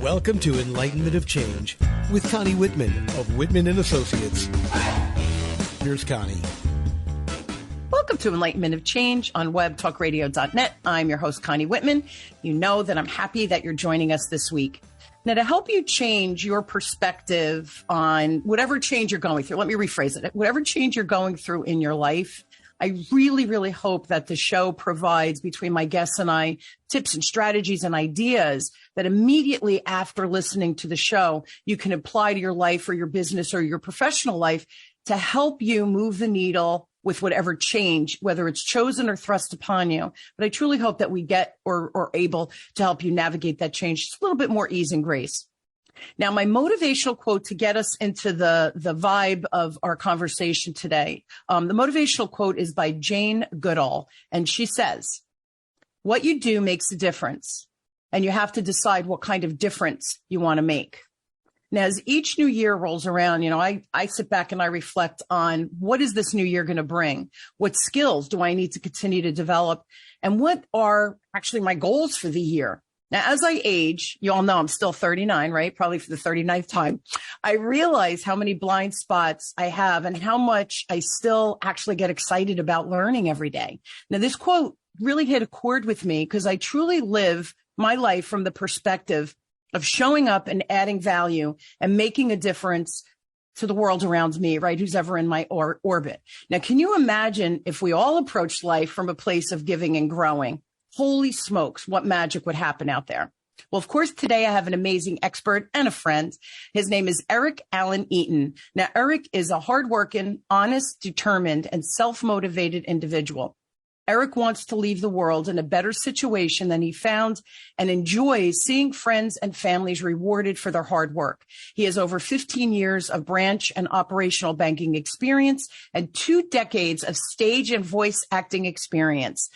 Welcome to Enlightenment of Change with Connie Whitman of Whitman and Associates. Here's Connie. Welcome to Enlightenment of Change on webtalkradio.net. I'm your host, Connie Whitman. You know that I'm happy that you're joining us this week. Now, to help you change your perspective on whatever change you're going through, let me rephrase it. Whatever change you're going through in your life, I really, really hope that the show provides, between my guests and I, tips and strategies and ideas that immediately after listening to the show, you can apply to your life or your business or your professional life to help you move the needle with whatever change, whether it's chosen or thrust upon you. But I truly hope that we get or able to help you navigate that change just a little bit more ease and grace. Now, my motivational quote to get us into the vibe of our conversation today, the motivational quote is by Jane Goodall, and she says, "What you do makes a difference, and you have to decide what kind of difference you want to make." Now, as each new year rolls around, I sit back and I reflect on what is this new year going to bring? What skills do I need to continue to develop? And what are actually my goals for the year? Now, as I age, you all know I'm still 39, right? Probably for the 39th time. I realize how many blind spots I have and how much I still actually get excited about learning every day. Now, this quote really hit a chord with me because I truly live my life from the perspective of showing up and adding value and making a difference to the world around me, right? Who's ever in my orbit. Now, can you imagine if we all approached life from a place of giving and growing? Holy smokes, what magic would happen out there? Well, of course, today I have an amazing expert and a friend. His name is Eric Allen Eaton. Now, Eric is a hardworking, honest, determined, and self-motivated individual. Eric wants to leave the world in a better situation than he found and enjoys seeing friends and families rewarded for their hard work. He has over 15 years of branch and operational banking experience and 2 decades of stage and voice acting experience.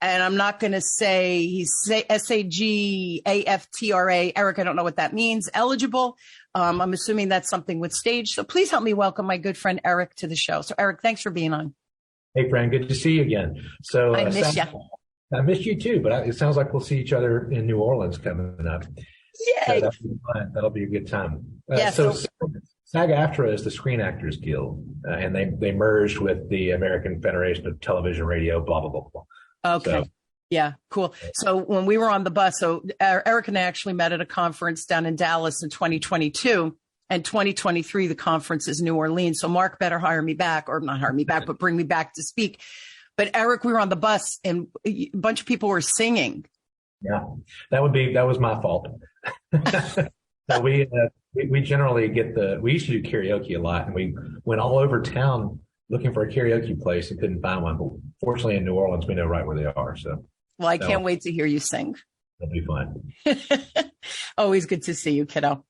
And I'm not going to say he's SAG-AFTRA. Eric, I don't know what that means. Eligible. I'm assuming that's something with stage. So please help me welcome my good friend Eric to the show. So Eric, thanks for being on. Hey, friend. Good to see you again. So I miss you. I missed you too, but it sounds like we'll see each other in New Orleans coming up. Yay. So that'll be a good time. Yeah, so SAG-AFTRA is the Screen Actors Guild, and they merged with the American Federation of Television, Radio, blah, blah, blah, blah. Okay. So, yeah, cool. So when we were on the bus, Eric and I actually met at a conference down in Dallas in 2022. And 2023, the conference is New Orleans. So Mark better hire me back, or not hire me back, but bring me back to speak. But Eric, we were on the bus and a bunch of people were singing. Yeah, that was my fault. So we generally we used to do karaoke a lot, and we went all over town looking for a karaoke place and couldn't find one. But fortunately in New Orleans, we know right where they are. So, well, I can't wait to hear you sing. That'll be fun. Always good to see you, kiddo.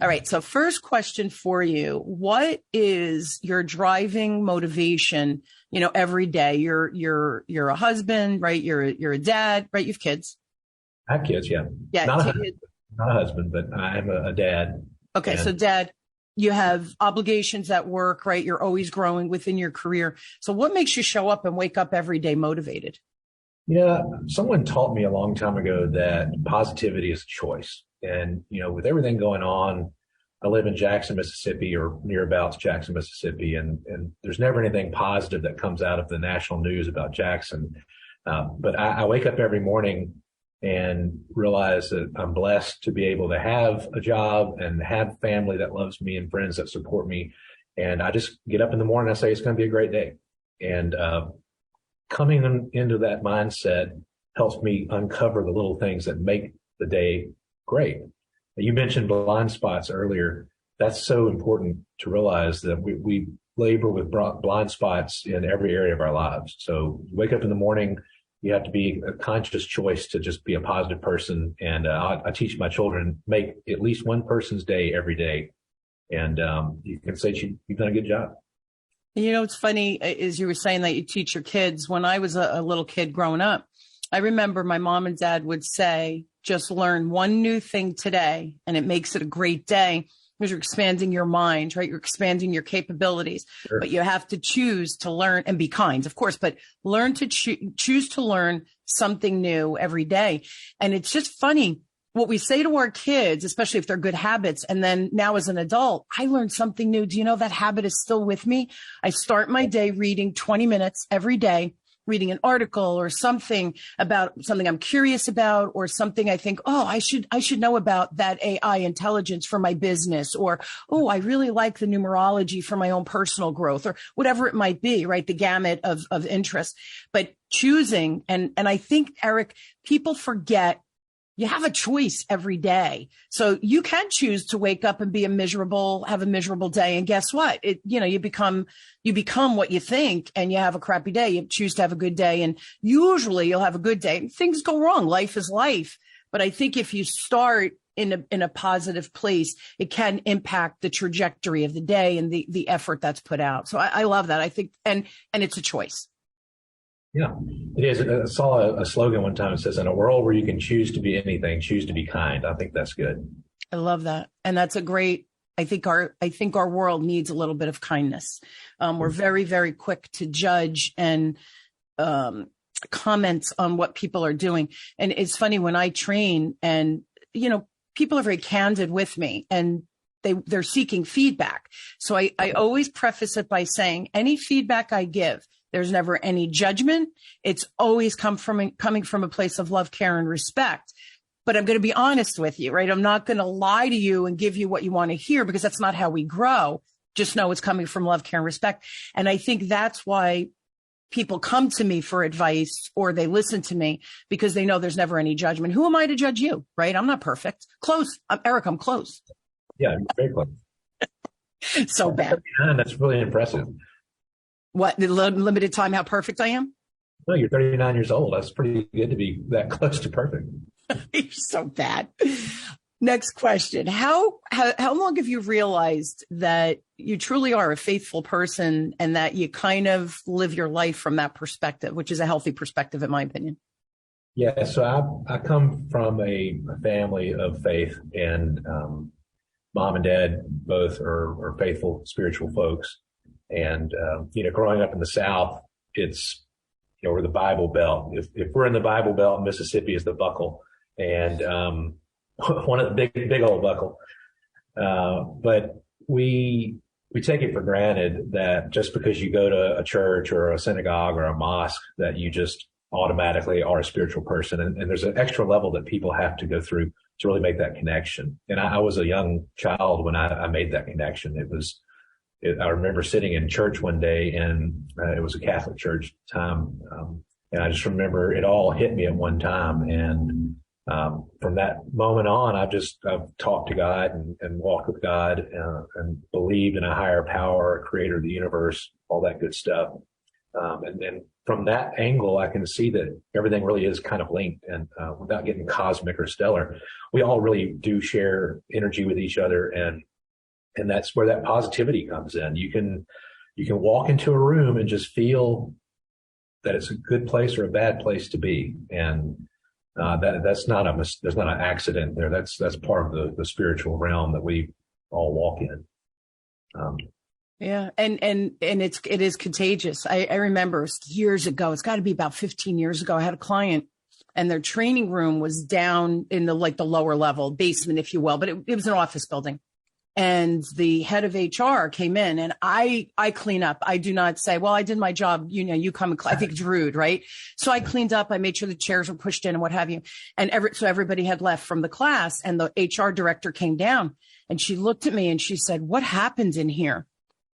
All right. So first question for you. What is your driving motivation, every day? You're a husband, right? You're a dad, right? You have kids. I have kids. Yeah. Yeah. Not a husband, but I am a dad. Okay. So dad, you have obligations at work, right? You're always growing within your career. So what makes you show up and wake up every day motivated? Yeah. Someone taught me a long time ago that positivity is a choice. And, with everything going on, I live in Jackson, Mississippi, or nearabouts Jackson, Mississippi, and there's never anything positive that comes out of the national news about Jackson. But I wake up every morning and realize that I'm blessed to be able to have a job and have family that loves me and friends that support me. And I just get up in the morning and I say, it's going to be a great day. And coming into that mindset helps me uncover the little things that make the day great. You mentioned blind spots earlier. That's so important to realize that we labor with blind spots in every area of our lives. So you wake up in the morning, you have to be a conscious choice to just be a positive person. And I teach my children, make at least one person's day every day. And you can say you've done a good job. It's funny, as you were saying that you teach your kids. When I was a little kid growing up, I remember my mom and dad would say, just learn one new thing today and it makes it a great day, because you're expanding your mind, right? You're expanding your capabilities, Sure. But you have to choose to learn and be kind, of course, but learn to choose to learn something new every day. And it's just funny. what we say to our kids, especially if they're good habits, and then now as an adult, I learned something new. Do you know that habit is still with me? I start my day reading 20 minutes every day, reading an article or something about something I'm curious about, or something I think, oh, I should know about that AI intelligence for my business, or, oh, I really like the numerology for my own personal growth, or whatever it might be, right? The gamut of interest, but choosing. And I think, Eric, people forget you have a choice every day. So you can choose to wake up and have a miserable day. And guess what? You become what you think, and you have a crappy day. You choose to have a good day, and usually you'll have a good day. Things go wrong. Life is life. But I think if you start in a positive place, it can impact the trajectory of the day and the effort that's put out. So I love that. I think, and it's a choice. Yeah, it is. I saw a slogan one time that says, in a world where you can choose to be anything, choose to be kind. I think that's good. I love that. And that's a great, I think our world needs a little bit of kindness. We're very, very quick to judge and comment on what people are doing. And it's funny when I train, and, people are very candid with me, and they're seeking feedback. So I always preface it by saying, any feedback I give, there's never any judgment. It's always coming from a place of love, care, and respect. But I'm going to be honest with you, right? I'm not going to lie to you and give you what you want to hear, because that's not how we grow. Just know it's coming from love, care, and respect. And I think that's why people come to me for advice, or they listen to me, because they know there's never any judgment. Who am I to judge you, right? I'm not perfect. Close. Eric, I'm close. Yeah, very close. So bad. That's really impressive. What, the limited time, how perfect I am? No, you're 39 years old. That's pretty good to be that close to perfect. You're so bad. Next question. How long have you realized that you truly are a faithful person, and that you kind of live your life from that perspective, which is a healthy perspective, in my opinion? Yeah, so I come from a family of faith, and mom and dad both are faithful, spiritual folks. And, growing up in the South, it's, we're the Bible Belt. If we're in the Bible Belt, Mississippi is the buckle, and one of the big old buckle. But we take it for granted that just because you go to a church or a synagogue or a mosque, that you just automatically are a spiritual person. And there's an extra level that people have to go through to really make that connection. And I was a young child when I made that connection. I remember sitting in church one day, and it was a Catholic church time. And I just remember it all hit me at one time. And from that moment on, I've talked to God and walked with God, and believed in a higher power, a creator of the universe, all that good stuff. And then from that angle, I can see that everything really is kind of linked, and without getting cosmic or stellar, we all really do share energy with each other. And that's where that positivity comes in. You can walk into a room and just feel that it's a good place or a bad place to be. And there's not an accident there. That's part of the spiritual realm that we all walk in. Yeah. And it is contagious. I remember years ago, it's got to be about 15 years ago, I had a client, and their training room was down in the lower level basement, if you will, but it was an office building. And the head of HR came in, and I clean up. I do not say, well, I did my job. You come and I think it's rude, right? So I cleaned up. I made sure the chairs were pushed in and what have you. And so everybody had left from the class, and the HR director came down, and she looked at me and she said, "What happened in here?"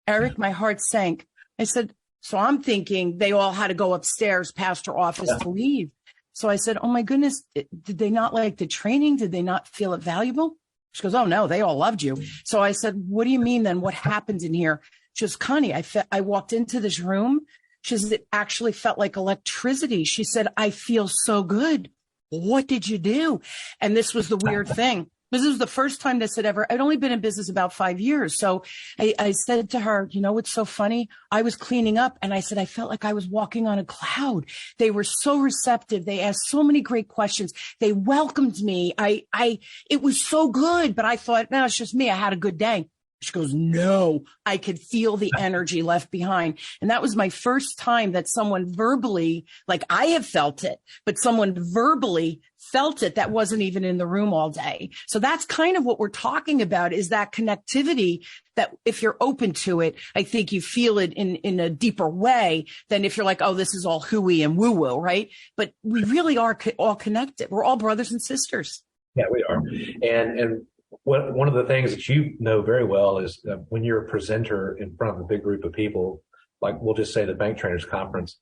Eric, my heart sank. I said, so I'm thinking they all had to go upstairs past her office to leave. So I said, oh my goodness, did they not like the training? Did they not feel it valuable? She goes, oh no, they all loved you. So I said, what do you mean then? What happened in here? She goes, Connie, I walked into this room. She says, it actually felt like electricity. She said, I feel so good. What did you do? And this was the weird thing. This was the first time this had ever, I'd only been in business about 5 years. So I said to her, what's so funny? I was cleaning up, and I said, I felt like I was walking on a cloud. They were so receptive. They asked so many great questions. They welcomed me. It was so good, but I thought, no, it's just me. I had a good day. She goes, no, I could feel the energy left behind. And that was my first time that someone verbally, like I have felt it, but someone verbally felt it that wasn't even in the room all day. So that's kind of what we're talking about, is that connectivity that if you're open to it, I think you feel it in a deeper way than if you're like, oh, this is all hooey and woo woo, right? But we really are all connected. We're all brothers and sisters. Yeah, we are. And one of the things that you know very well is when you're a presenter in front of a big group of people, like we'll just say the Bank Trainers Conference,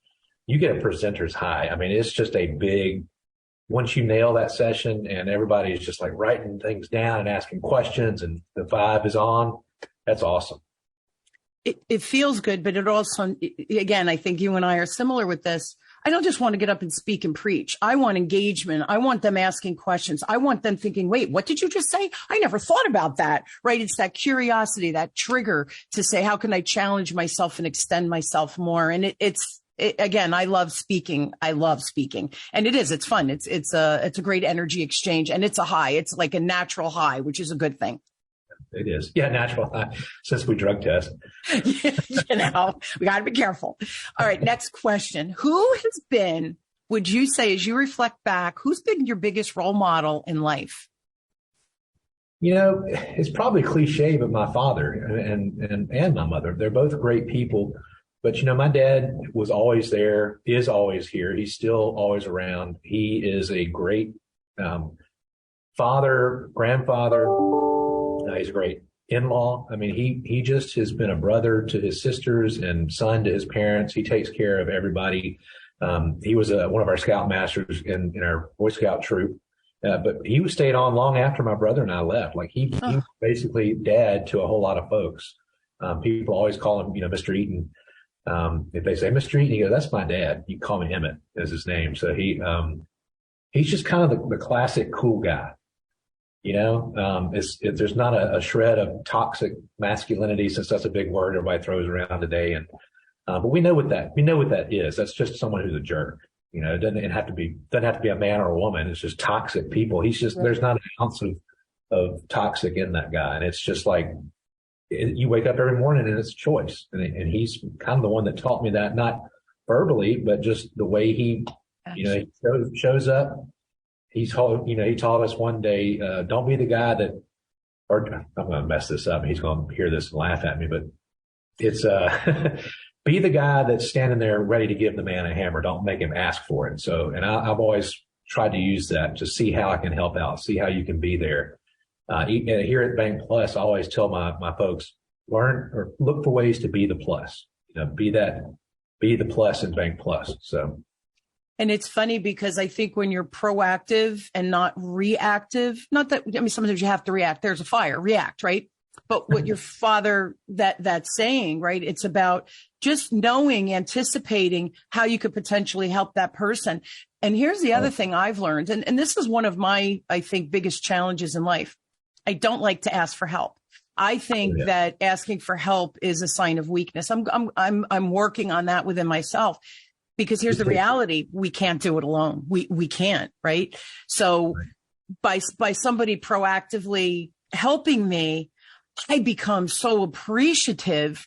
you get a presenter's high. I mean, it's just a big, once you nail that session and everybody's just like writing things down and asking questions and the vibe is on, that's awesome. It feels good, but it also, again, I think you and I are similar with this. I don't just want to get up and speak and preach. I want engagement. I want them asking questions. I want them thinking, wait, what did you just say? I never thought about that, right? It's that curiosity, that trigger to say, how can I challenge myself and extend myself more? And again, I love speaking. I love speaking, and it's fun. It's a great energy exchange, and it's a high. It's like a natural high, which is a good thing. It is. Yeah, natural high, since we drug test. We got to be careful. All right, next question. Who has been, would you say, as you reflect back, who's been your biggest role model in life? You know, it's probably cliche, but my father and my mother, they're both great people. But, you know, my dad was always there, is always here. He's still always around. He is a great father, grandfather. He's a great in-law. I mean, he just has been a brother to his sisters and son to his parents. He takes care of everybody. He was one of our scoutmasters in our Boy Scout troop. But he stayed on long after my brother and I left. Like he was basically dad to a whole lot of folks. People always call him, you know, Mr. Eaton. If they say Mr. Eaton, he goes, that's my dad. You can call me Emmett is his name. So he's just kind of the classic cool guy. You know, there's not a shred of toxic masculinity, since that's a big word everybody throws around today. And but we know what that is. That's just someone who's a jerk. You know, it doesn't have to be a man or a woman. It's just toxic people. He's just, there's not an ounce of toxic in that guy. And it's just like, you wake up every morning and it's a choice. And he's kind of the one that taught me that, not verbally, but just the way he, you know, he shows up. He taught us one day, don't be the guy that, or I'm going to mess this up. He's going to hear this and laugh at me, but it's, be the guy that's standing there ready to give the man a hammer. Don't make him ask for it. So, and I've always tried to use that to see how I can help out, see how you can be there. Here at Bank Plus, I always tell my folks, learn or look for ways to be the plus, you know, be the plus in Bank Plus. So. And it's funny because I think when you're proactive and not reactive, not that, I mean, sometimes you have to react. There's a fire, react, right? But what your father, that's saying, right? It's about just knowing, anticipating how you could potentially help that person. And here's the other thing I've learned. And this is one of my, I think, biggest challenges in life. I don't like to ask for help. I think that asking for help is a sign of weakness. I'm working on that within myself. Because here's the reality. We can't do it alone. We can't, right? So by somebody proactively helping me, I become so appreciative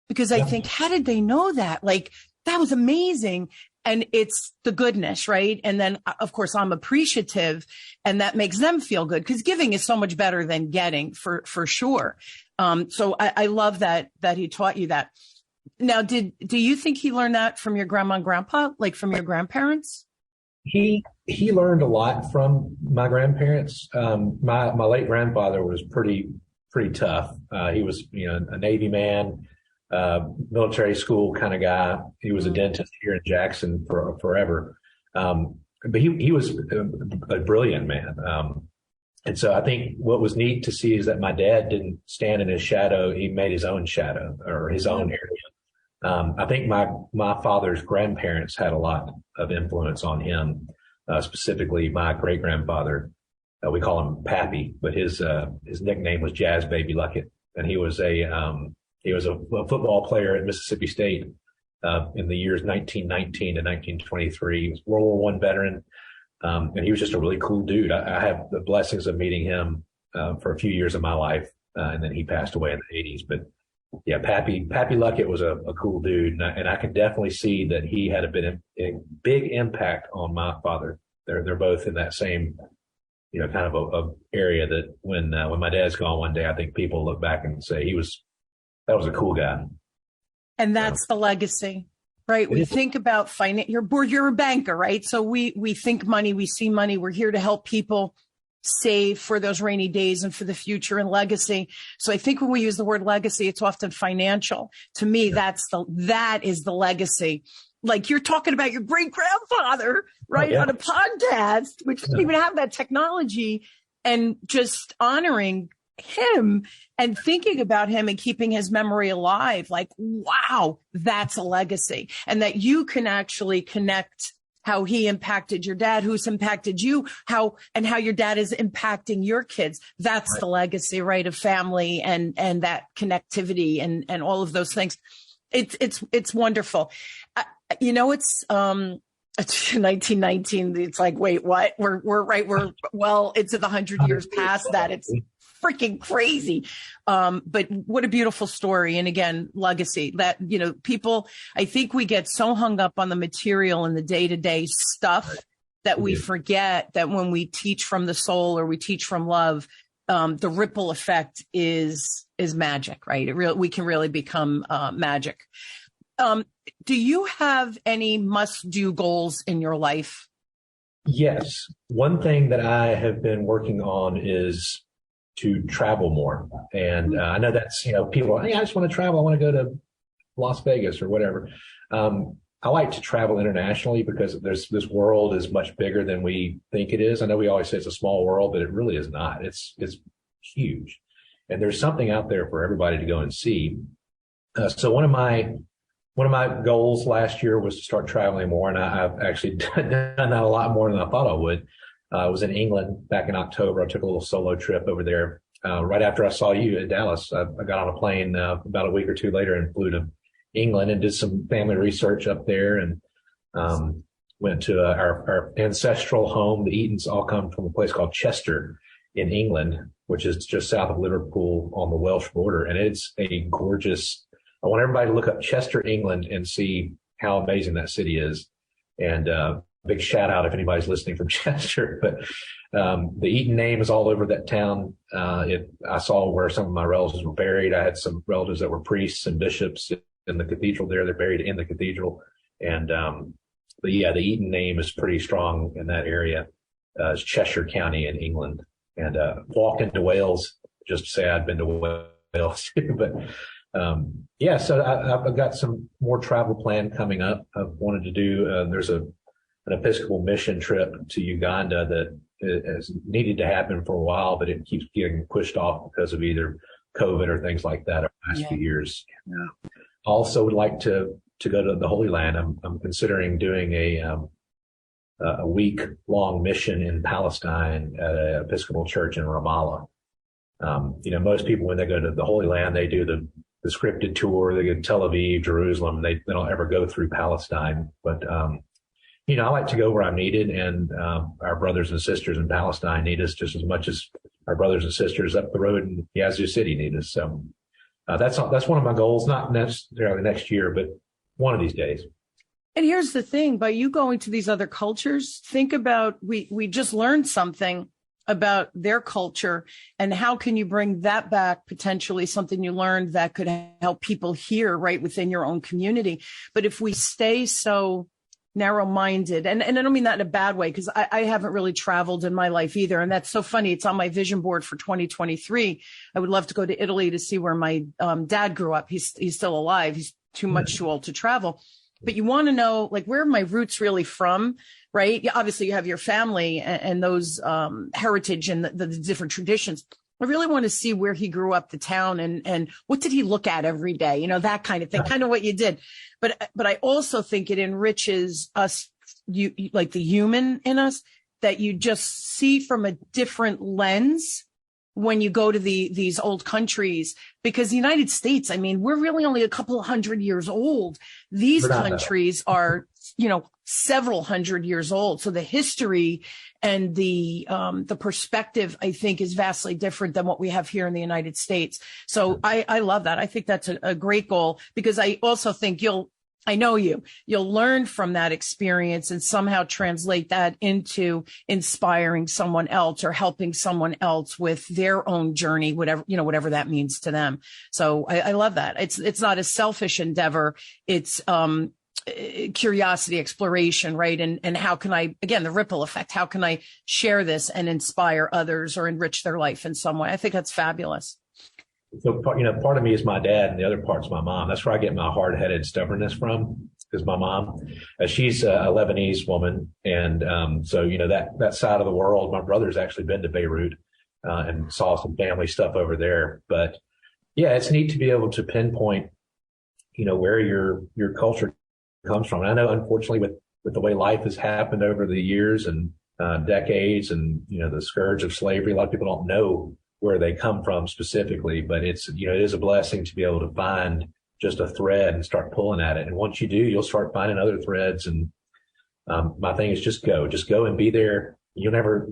because I think, how did they know that? Like, that was amazing. And it's the goodness, right? And then, of course, I'm appreciative, and that makes them feel good because giving is so much better than getting, for sure. So I love that he taught you that. Now, do you think he learned that from your grandma and grandpa, like from your grandparents? He learned a lot from my grandparents. My late grandfather was pretty tough. He was, you know, a Navy man, military school kind of guy. He was a dentist here in Jackson for forever. But he was a brilliant man. And so I think what was neat to see is that my dad didn't stand in his shadow. He made his own shadow or his own area. I think my father's grandparents had a lot of influence on him, specifically my great grandfather. We call him Pappy, but his nickname was Jazz Baby Luckett, and he was a football player at Mississippi State in the years 1919 to 1923. He was World War I veteran, and he was just a really cool dude. I have the blessings of meeting him for a few years of my life, and then he passed away in the 80s. But yeah, Pappy Luckett was a cool dude, and I can definitely see that he had a big impact on my father. They're both in that same, kind of a area that when my dad's gone one day, I think people look back and say that was a cool guy. And that's the legacy, right? We think about finance. You're a banker, right? So we think money, we see money. We're here to help people save for those rainy days and for the future and legacy. So I think when we use the word legacy, it's often financial. To me, that is the legacy. Like you're talking about your great grandfather, right? On a podcast, which doesn't even have that technology, and just honoring him and thinking about him and keeping his memory alive. Like, wow, that's a legacy. And that you can actually connect how he impacted your dad, who's impacted you, how your dad is impacting your kids. That's the legacy, right, of family and that connectivity and all of those things. It's wonderful. It's 1919. It's like, wait, what? We're well into the 100 years past that. It's freaking crazy. But what a beautiful story. And again, legacy that, people, I think we get so hung up on the material and the day-to-day stuff that we forget that when we teach from the soul or we teach from love, the ripple effect is magic, right? We can really become magic. Do you have any must-do goals in your life? Yes. One thing that I have been working on is to travel more. And I know that's, people, hey, I just want to travel. I want to go to Las Vegas or whatever. I like to travel internationally because this world is much bigger than we think it is. I know we always say it's a small world, but it really is not. It's huge. And there's something out there for everybody to go and see. So one of my goals last year was to start traveling more, and I've actually done that a lot more than I thought I would. I was in England back in October. I took a little solo trip over there. Right after I saw you in Dallas, I got on a plane about a week or two later and flew to England and did some family research up there, and went to our ancestral home. The Eatons all come from a place called Chester in England, which is just south of Liverpool on the Welsh border. And it's a gorgeous, I want everybody to look up Chester, England, and see how amazing that city is. And big shout out if anybody's listening from Chester. But the Eaton name is all over that town. I saw where some of my relatives were buried. I had some relatives that were priests and bishops in the cathedral there. They're buried in the cathedral. And the Eaton name is pretty strong in that area. It's Cheshire County in England. And walked into Wales just to say I'd been to Wales. But so I've got some more travel plan coming up. I've wanted to do, there's an Episcopal mission trip to Uganda that has needed to happen for a while, but it keeps getting pushed off because of either COVID or things like that over the last few years. Also would like to go to the Holy Land. I'm considering doing a week-long mission in Palestine at an Episcopal church in Ramallah. Most people, when they go to the Holy Land, they do the scripted tour. They go to Tel Aviv, Jerusalem. They don't ever go through Palestine. But, I like to go where I'm needed, and our brothers and sisters in Palestine need us just as much as our brothers and sisters up the road in Yazoo City need us. So that's one of my goals, not necessarily next year, but one of these days. And here's the thing, by you going to these other cultures, think about, we just learned something about their culture, and how can you bring that back, potentially something you learned that could help people here right within your own community. But if we stay so narrow-minded, and I don't mean that in a bad way, because I haven't really traveled in my life either. And that's so funny. It's on my vision board for 2023. I would love to go to Italy to see where my dad grew up. He's still alive. He's too old to travel. But you want to know, like, where are my roots really from, right? Obviously, you have your family and those heritage and the different traditions. I really want to see where he grew up, the town, and what did he look at every day, that kind of thing, kind of what you did. But I also think it enriches us, like the human in us, that you just see from a different lens when you go to these old countries, because the United States, I mean, we're really only a couple of 100 years old. These countries are, several hundred years old. So the history and the perspective, I think, is vastly different than what we have here in the United States. So I love that. I think that's a great goal, because I also think you'll learn from that experience and somehow translate that into inspiring someone else or helping someone else with their own journey, whatever that means to them. So I love that. It's not a selfish endeavor. It's, curiosity, exploration, right? And how can I, again, the ripple effect, how can I share this and inspire others or enrich their life in some way? I think that's fabulous. So, part of me is my dad and the other part's my mom. That's where I get my hard-headed stubbornness from, is my mom. She's a Lebanese woman. And so, that side of the world, my brother's actually been to Beirut and saw some family stuff over there. But yeah, it's neat to be able to pinpoint, where your culture comes from. And I know, unfortunately, with the way life has happened over the years and decades and, the scourge of slavery, a lot of people don't know where they come from specifically, but it is a blessing to be able to find just a thread and start pulling at it. And once you do, you'll start finding other threads. And my thing is just go and be there. You'll never,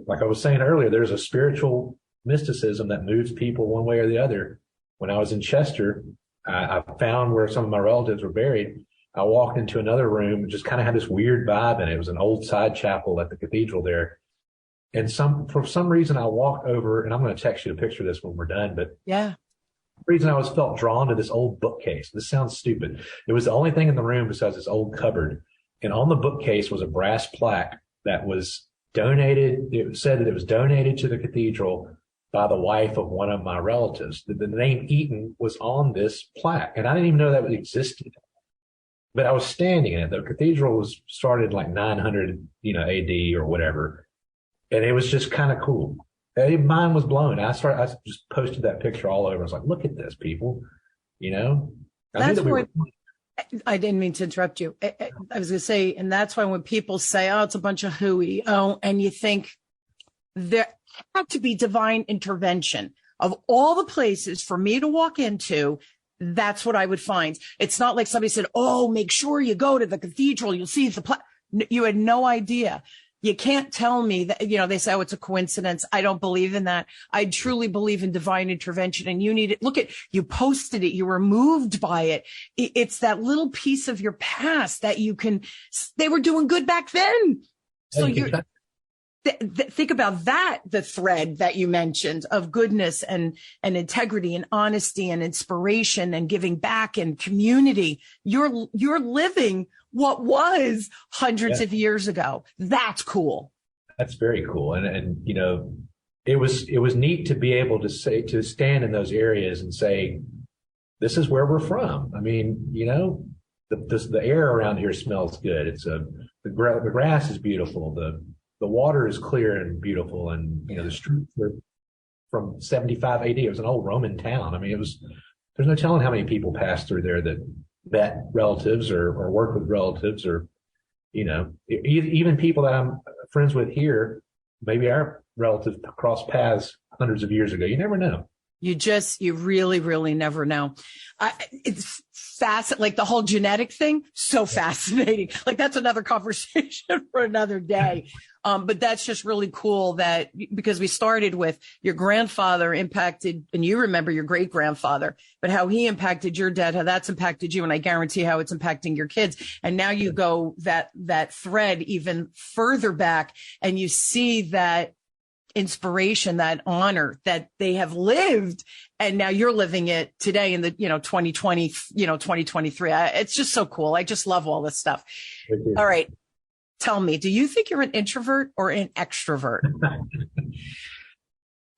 like I was saying earlier, there's a spiritual mysticism that moves people one way or the other. When I was in Chester, I found where some of my relatives were buried. I walked into another room and just kind of had this weird vibe, and it was an old side chapel at the cathedral there. And for some reason I walked over, and I'm going to text you a picture of this when we're done, but yeah, the reason I felt drawn to this old bookcase. This sounds stupid. It was the only thing in the room besides this old cupboard. And on the bookcase was a brass plaque that was donated. It said that it was donated to the cathedral by the wife of one of my relatives. The name Eaton was on this plaque, and I didn't even know that existed. But I was standing in it. The cathedral was started like 900, AD or whatever. And it was just kind of cool. Mine was blown. I just posted that picture all over. I was like, look at this, people, That's what, I didn't mean to interrupt you. I was going to say, and that's why when people say, oh, it's a bunch of hooey, and you think there had to be divine intervention. Of all the places for me to walk into, that's what I would find. It's not like somebody said, oh, make sure you go to the cathedral. You'll see the you had no idea. You can't tell me that, they say, oh, it's a coincidence. I don't believe in that. I truly believe in divine intervention, and you need it. Look you posted it. You were moved by it. It's that little piece of your past that they were doing good back then. So think about that, the thread that you mentioned of goodness and integrity and honesty and inspiration and giving back and community. You're living what was hundreds of years ago. That's cool. That's very cool. And it was neat to be able to stand in those areas and say, this is where we're from. I mean, the air around here smells good. The grass is beautiful. The water is clear and beautiful. And, the streets were from 75 AD. It was an old Roman town. I mean, there's no telling how many people passed through there that met relatives or worked with relatives, or, even people that I'm friends with here, maybe our relatives crossed paths hundreds of years ago. You never know. You really, really never know. It's fascinating. Like the whole genetic thing, so fascinating. Like that's another conversation for another day. But that's just really cool because we started with your grandfather impacted, and you remember your great grandfather, but how he impacted your dad, how that's impacted you. And I guarantee how it's impacting your kids. And now you go that thread even further back, and you see that inspiration, that honor that they have lived. And now you're living it today in the, 2020, 2023. It's just so cool. I just love all this stuff. All right. Tell me, do you think you're an introvert or an extrovert?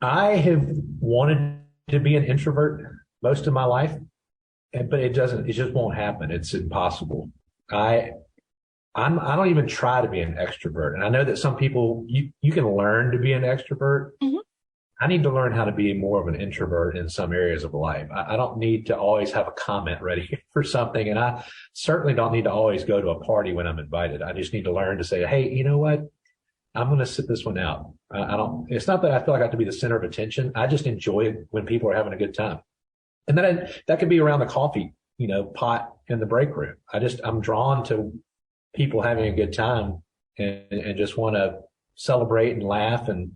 I have wanted to be an introvert most of my life, but it just won't happen. It's impossible. I don't even try to be an extrovert. And I know that some people, you can learn to be an extrovert. Mm-hmm. I need to learn how to be more of an introvert in some areas of life. I don't need to always have a comment ready for something. And I certainly don't need to always go to a party when I'm invited. I just need to learn to say, hey, you know what? I'm going to sit this one out. It's not that I feel like I have to be the center of attention. I just enjoy it when people are having a good time. And that could be around the coffee, pot in the break room. I'm drawn to people having a good time and just want to celebrate and laugh. And,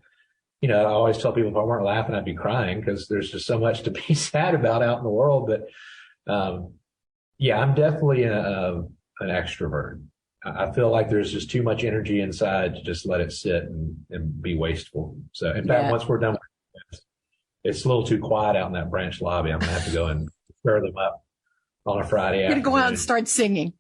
you know, I always tell people if I weren't laughing, I'd be crying because there's just so much to be sad about out in the world. But, yeah, I'm definitely an extrovert. I feel like there's just too much energy inside to just let it sit and be wasteful. So in fact, once we're done, it's a little too quiet out in that branch lobby. I'm going to have to go and stir them up on a Friday afternoon. You're going to go out and start singing.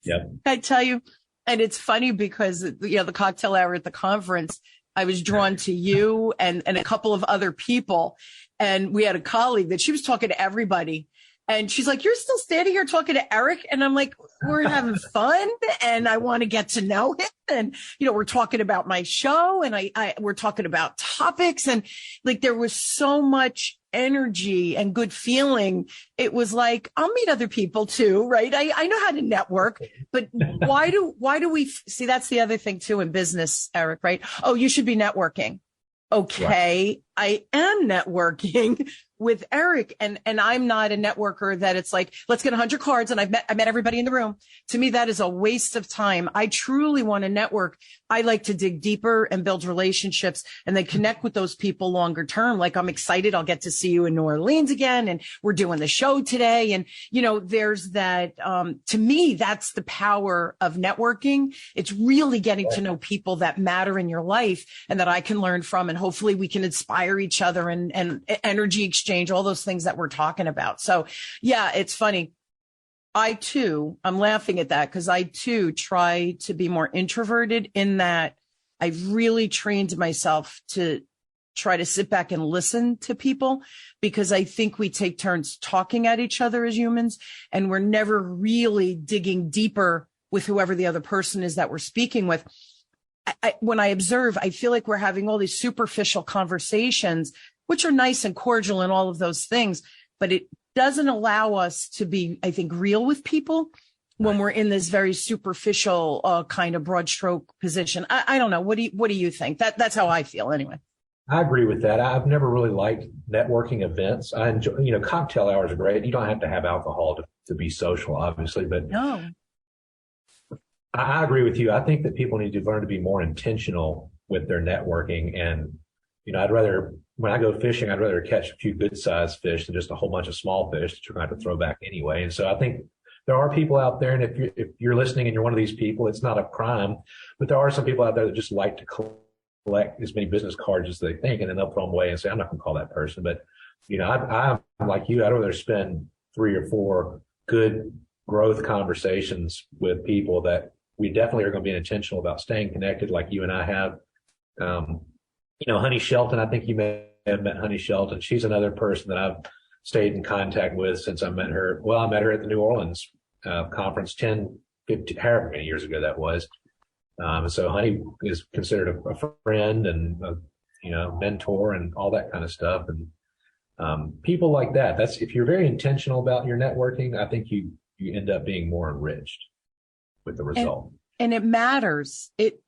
Yep. I tell you, and it's funny because, you know, the cocktail hour at the conference, I was drawn to you and a couple of other people. And we had a colleague that she was talking to everybody. And she's like, you're still standing here talking to Eric? And I'm like, we're having fun and I want to get to know him. And, you know, we're talking about my show and we're talking about topics. And like, there was so much energy and good feeling. It was like, I'll meet other people too, right? I know how to network, but why do we see? That's the other thing too in business, Eric, right? Oh, you should be networking. Okay. Right. I am networking with Eric and I'm not a networker that it's like, let's get 100 cards and I met everybody in the room. To me, that is a waste of time. I truly want to network. I like to dig deeper and build relationships and then connect with those people longer term. Like I'm excited. I'll get to see you in New Orleans again. And we're doing the show today. And, you know, there's that, to me, that's the power of networking. It's really getting to know people that matter in your life and that I can learn from. And hopefully we can inspire each other and energy exchange, all those things that we're talking about. So yeah, it's funny. I'm laughing at that because I too try to be more introverted in that I've really trained myself to try to sit back and listen to people because I think we take turns talking at each other as humans and we're never really digging deeper with whoever the other person is that we're speaking with. When I observe, I feel like we're having all these superficial conversations, which are nice and cordial and all of those things, but it doesn't allow us to be, I think, real with people when we're in this very superficial kind of broad stroke position. I don't know. What do you think? That's how I feel anyway. I agree with that. I've never really liked networking events. I enjoy, you know, cocktail hours are great. You don't have to have alcohol to be social, obviously, but no. I agree with you. I think that people need to learn to be more intentional with their networking. And, you know, when I go fishing, I'd rather catch a few good sized fish than just a whole bunch of small fish that you're going to have to throw back anyway. And so I think there are people out there. And if you're listening and you're one of these people, it's not a crime, but there are some people out there that just like to collect as many business cards as they think, and then they'll throw them away and say, I'm not going to call that person. But, you know, I'm like you. I'd rather spend 3 or 4 good growth conversations with people that we definitely are going to be intentional about staying connected like you and I have. You know, Honey Shelton, I think you may have met Honey Shelton. She's another person that I've stayed in contact with since I met her. Well, I met her at the New Orleans conference 10, 15, however many years ago that was. So Honey is considered a friend and a, you know, mentor and all that kind of stuff. And people like that, if you're very intentional about your networking, I think you end up being more enriched with the result. And it matters. It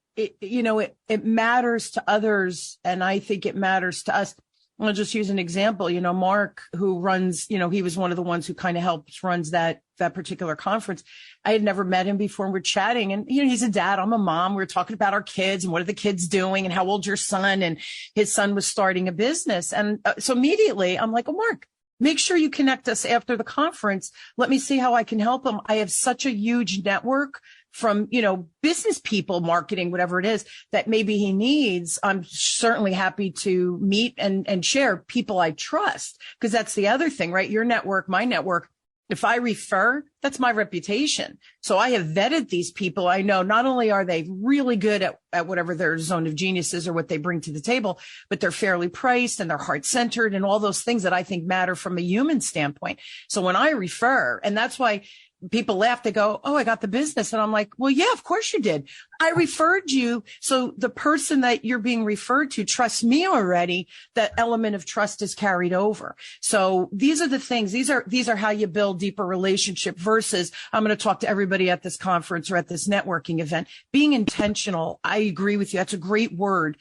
matters to others. And I think it matters to us. I'll just use an example. You know, Mark, who runs, you know, he was one of the ones who kind of runs that particular conference. I had never met him before. We're chatting and, you know, he's a dad. I'm a mom. We were talking about our kids and what are the kids doing and how old's your son? And his son was starting a business. And so immediately I'm like, oh, Mark, make sure you connect us after the conference. Let me see how I can help him. I have such a huge network from, you know, business people, marketing, whatever it is that maybe he needs. I'm certainly happy to meet and share people I trust, because that's the other thing, right? Your network, my network. If I refer, that's my reputation. So I have vetted these people. I know not only are they really good at whatever their zone of genius is or what they bring to the table, but they're fairly priced and they're heart-centered and all those things that I think matter from a human standpoint. So when I refer, and that's why people laugh, they go, oh, I got the business. And I'm like, well, yeah, of course you did. I referred you. So the person that you're being referred to trusts me already. That element of trust is carried over. So these are the things, these are how you build deeper relationship versus I'm going to talk to everybody at this conference or at this networking event. Being intentional. I agree with you. That's a great word.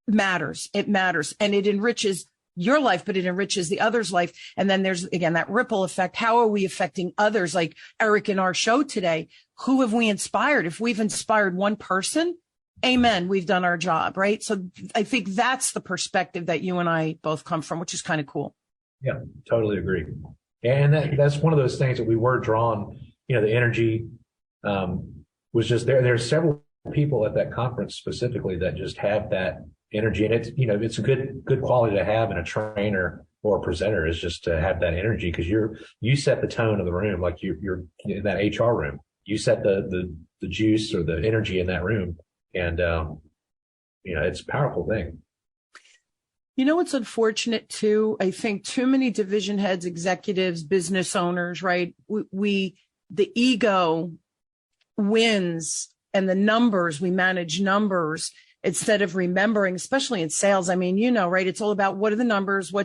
Matters. It matters. And it enriches your life, but it enriches the other's life. And then there's, again, that ripple effect. How are we affecting others? Like Eric in our show today, who have we inspired? If we've inspired one person, amen, we've done our job, right? So I think that's the perspective that you and I both come from, which is kind of cool. Yeah, totally agree. And that's one of those things that we were drawn, the energy was just there. There's several people at that conference specifically that just have that energy, and it's a good quality to have in a trainer or a presenter, is just to have that energy, because you set the tone of the room. Like you're in that HR room, you set the juice or the energy in that room, and it's a powerful thing. It's unfortunate too. I think too many division heads, executives, business owners, right? The ego wins, and the numbers, we manage numbers instead of remembering, especially in sales. I mean, right? It's all about what are the numbers? We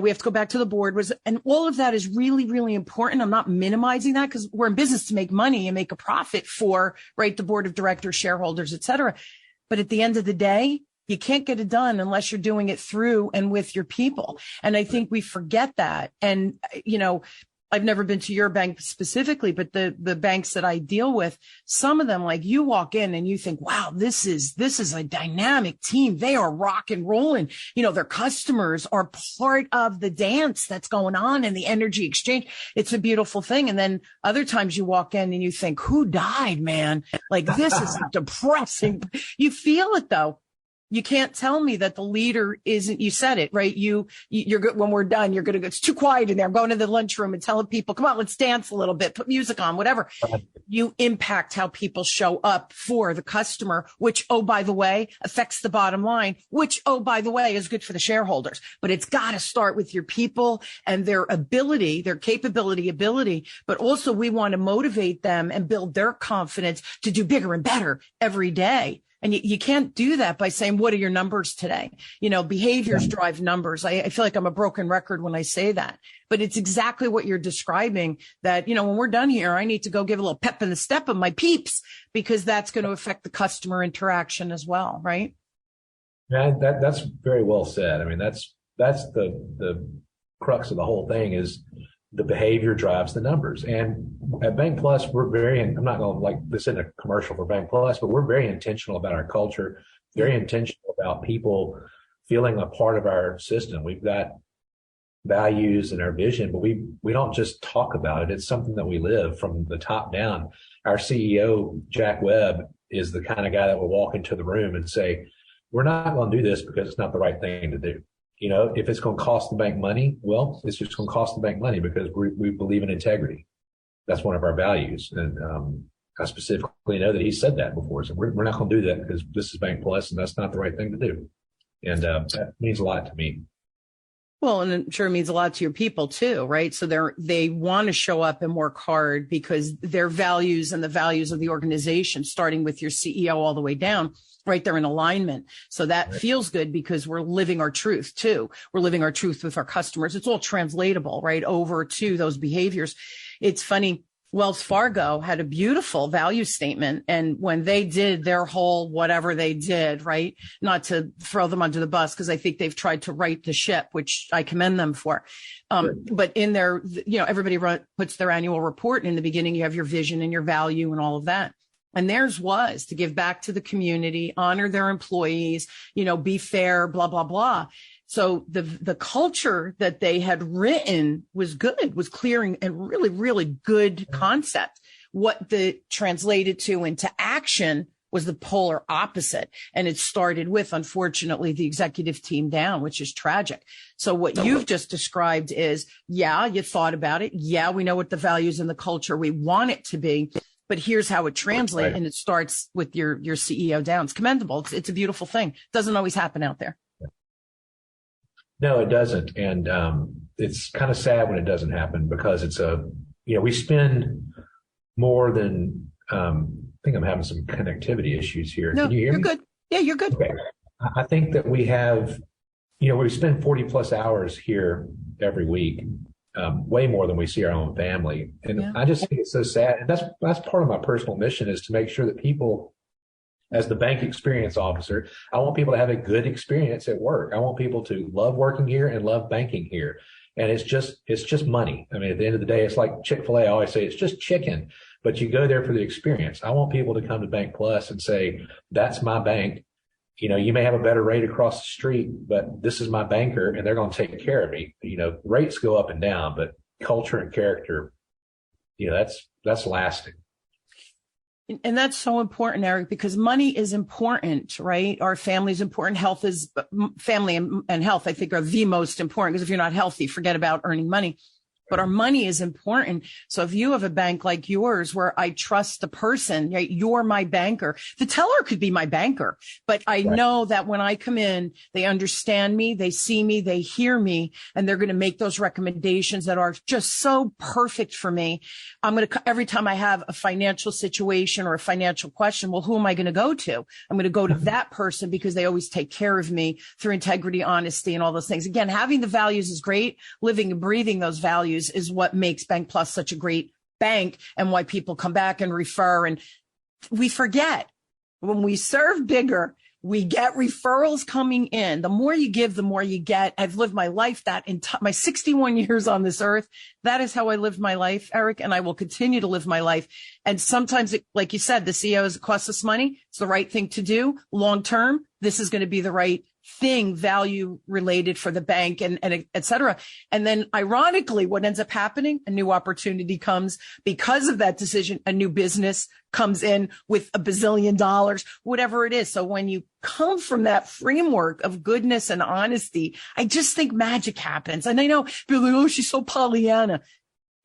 have to go back to the board, and all of that is really, really important. I'm not minimizing that, because we're in business to make money and make a profit for, right, the board of directors, shareholders, et cetera. But at the end of the day, you can't get it done unless you're doing it through and with your people. And I think we forget that. And, I've never been to your bank specifically, but the banks that I deal with, some of them, like, you walk in and you think, wow, this is a dynamic team. They are rock and rolling. Their customers are part of the dance that's going on in the energy exchange. It's a beautiful thing. And then other times you walk in and you think, who died, man? Like, this is depressing. You feel it though. You can't tell me that the leader isn't, you said it, right? You're good. When we're done, you're going to go, it's too quiet in there. I'm going to the lunchroom and telling people, come on, let's dance a little bit, put music on, whatever. You impact how people show up for the customer, which, oh, by the way, affects the bottom line, which, oh, by the way, is good for the shareholders. But it's got to start with your people and their ability, their ability. But also we want to motivate them and build their confidence to do bigger and better every day. And you can't do that by saying, what are your numbers today? Behaviors drive numbers. I feel like I'm a broken record when I say that, but it's exactly what you're describing, that, when we're done here, I need to go give a little pep in the step of my peeps, because that's going to affect the customer interaction as well. Right. Yeah, that's very well said. I mean, that's the crux of the whole thing, is the behavior drives the numbers. And at Bank Plus, we're I'm not going to like this in a commercial for Bank Plus, but we're very intentional about our culture, very intentional about people feeling a part of our system. We've got values and our vision, but we don't just talk about it. It's something that we live from the top down. Our CEO, Jack Webb, is the kind of guy that will walk into the room and say, we're not going to do this because it's not the right thing to do. If it's going to cost the bank money, well, it's just going to cost the bank money, because we believe in integrity. That's one of our values. And I specifically know that he said that before. So we're not going to do that because this is Bank Plus, and that's not the right thing to do. And that means a lot to me. Well, and I'm sure it means a lot to your people too, right? So they want to show up and work hard because their values and the values of the organization, starting with your CEO all the way down, right, they're in alignment. So that feels good, because we're living our truth too. We're living our truth with our customers. It's all translatable, right, over to those behaviors. It's funny. Wells Fargo had a beautiful value statement. And when they did their whole whatever they did, right, not to throw them under the bus, because I think they've tried to right the ship, which I commend them for. But in their, everybody puts their annual report. And in the beginning, you have your vision and your value and all of that. And theirs was to give back to the community, honor their employees, be fair, blah, blah, blah. So the culture that they had written was good, was clear, and really, really good concept. What the translated to into action was the polar opposite. And it started with, unfortunately, the executive team down, which is tragic. So what you've just described is, yeah, you thought about it. Yeah, we know what the values and the culture we want it to be. But here's how it translates. Right. And it starts with your CEO down. It's commendable. It's a beautiful thing. Doesn't always happen out there. No, it doesn't. And it's kind of sad when it doesn't happen, because it's we spend more than, I think I'm having some connectivity issues here. No, Can you hear me? You're good. Yeah, you're good. Okay. I think that we have, we spend 40 plus hours here every week, way more than we see our own family. And I just think it's so sad. And that's part of my personal mission, is to make sure that people as the bank experience officer, I want people to have a good experience at work. I want people to love working here and love banking here. And it's just money. I mean, at the end of the day, it's like Chick-fil-A. I always say it's just chicken, but you go there for the experience. I want people to come to Bank Plus and say, that's my bank. You know, you may have a better rate across the street, but this is my banker and they're going to take care of me. You know, rates go up and down, but culture and character, you know, that's lasting. And that's so important, Eric, because money is important, right? Our family is important. Health is family and health, I think, are the most important, because if you're not healthy, forget about earning money. But our money is important. So if you have a bank like yours where I trust the person, right, you're my banker. The teller could be my banker, but I know that when I come in, they understand me, they see me, they hear me, and they're going to make those recommendations that are just so perfect for me. I'm going to, every time I have a financial situation or a financial question, well, who am I going to go to? I'm going to go to that person because they always take care of me through integrity, honesty, and all those things. Again, having the values is great. Living and breathing those values is what makes Bank Plus such a great bank and why people come back and refer. And we forget, when we serve bigger, we get referrals coming in. The more you give, the more you get. I've lived my life that in my 61 years on this earth. That is how I lived my life, Eric, and I will continue to live my life. And sometimes, like you said, the CEOs cost us money. It's the right thing to do. Long term, this is going to be the right thing, value related for the bank and et cetera. And then ironically, what ends up happening, a new opportunity comes because of that decision. A new business comes in with $1 bazillion, whatever it is. So when you come from that framework of goodness and honesty, I just think magic happens. And I know people are like, oh, she's so Pollyanna.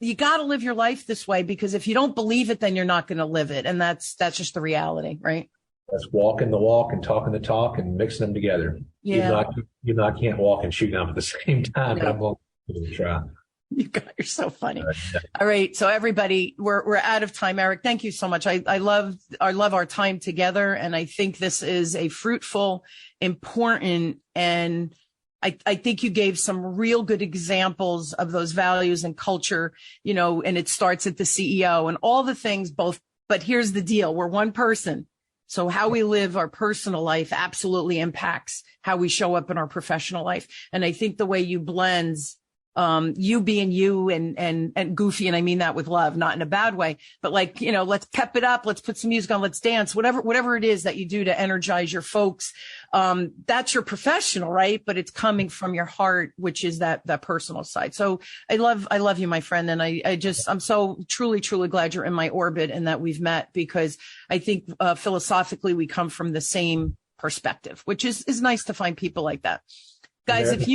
You got to live your life this way, because if you don't believe it, then you're not going to live it. And that's just the reality, right? That's walking the walk and talking the talk and mixing them together. Yeah. You can't walk and chew gum at the same time, No. but I'm going to try. You're so funny. All right. So everybody, we're out of time. Eric, thank you so much. I love our time together. And I think this is a fruitful, important, and I think you gave some real good examples of those values and culture, you know, and it starts at the CEO and all the things both. But here's the deal. We're one person. So how we live our personal life absolutely impacts how we show up in our professional life. And I think the way you blend you being you and goofy, and I mean that with love, not in a bad way, but like, you know, let's pep it up, let's put some music on, let's dance, whatever it is that you do to energize your folks. That's your professional, right? But it's coming from your heart, which is that personal side. So I love you, my friend. And I'm so truly, truly glad you're in my orbit and that we've met, because I think philosophically we come from the same perspective, which is nice to find people like that. Guys,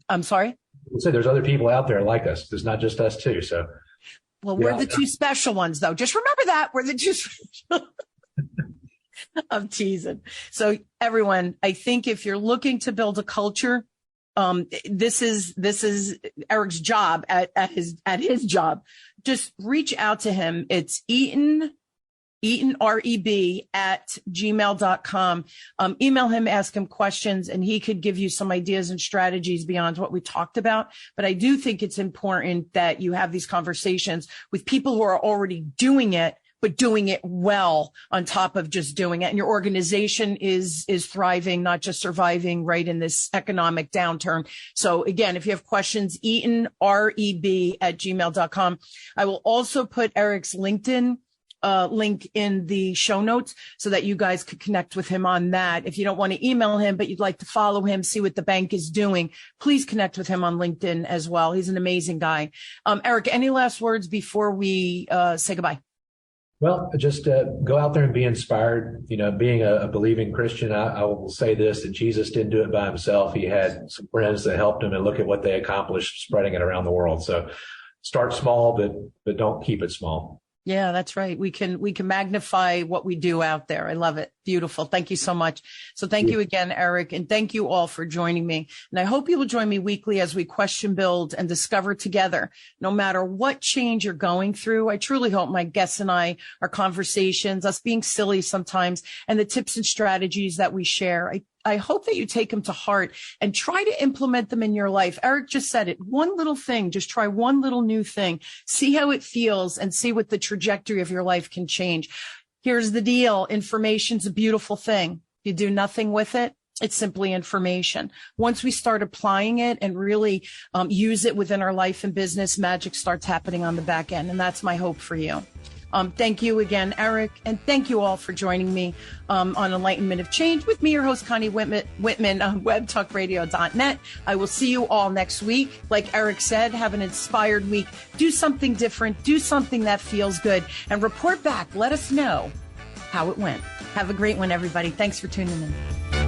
I'm sorry. So there's other people out there like us. There's not just us too. So, well, we're the two special ones, though. Just remember that we're the two special. I'm teasing. So everyone, I think if you're looking to build a culture, this is Eric's job at his job. Just reach out to him. It's Eaton Reb at gmail.com. Email him, ask him questions, and he could give you some ideas and strategies beyond what we talked about. But I do think it's important that you have these conversations with people who are already doing it, but doing it well on top of just doing it. And your organization is thriving, not just surviving right in this economic downturn. So again, if you have questions, Eaton Reb at gmail.com. I will also put Eric's LinkedIn link in the show notes so that you guys could connect with him on that. If you don't want to email him, but you'd like to follow him, see what the bank is doing, please connect with him on LinkedIn as well. He's an amazing guy. Eric, any last words before we say goodbye? Well, just go out there and be inspired. You know, being a believing Christian, I will say this, that Jesus didn't do it by himself. He had some friends that helped him, and look at what they accomplished spreading it around the world. So start small, but don't keep it small. Yeah, that's right. We can magnify what we do out there. I love it. Beautiful. Thank you so much. So thank you again, Eric, and thank you all for joining me. And I hope you will join me weekly as we question, build, and discover together, no matter what change you're going through. I truly hope my guests and I, our conversations, us being silly sometimes, and the tips and strategies that we share, I hope that you take them to heart and try to implement them in your life. Eric just said it. One little thing, just try one little new thing, see how it feels, and see what the trajectory of your life can change. Here's the deal. Information's a beautiful thing. You do nothing with it. It's simply information. Once we start applying it and really use it within our life and business, magic starts happening on the back end. And that's my hope for you. Thank you again, Eric. And thank you all for joining me on Enlightenment of Change with me, your host, Connie Whitman on webtalkradio.net. I will see you all next week. Like Eric said, have an inspired week. Do something different. Do something that feels good. And report back. Let us know how it went. Have a great one, everybody. Thanks for tuning in.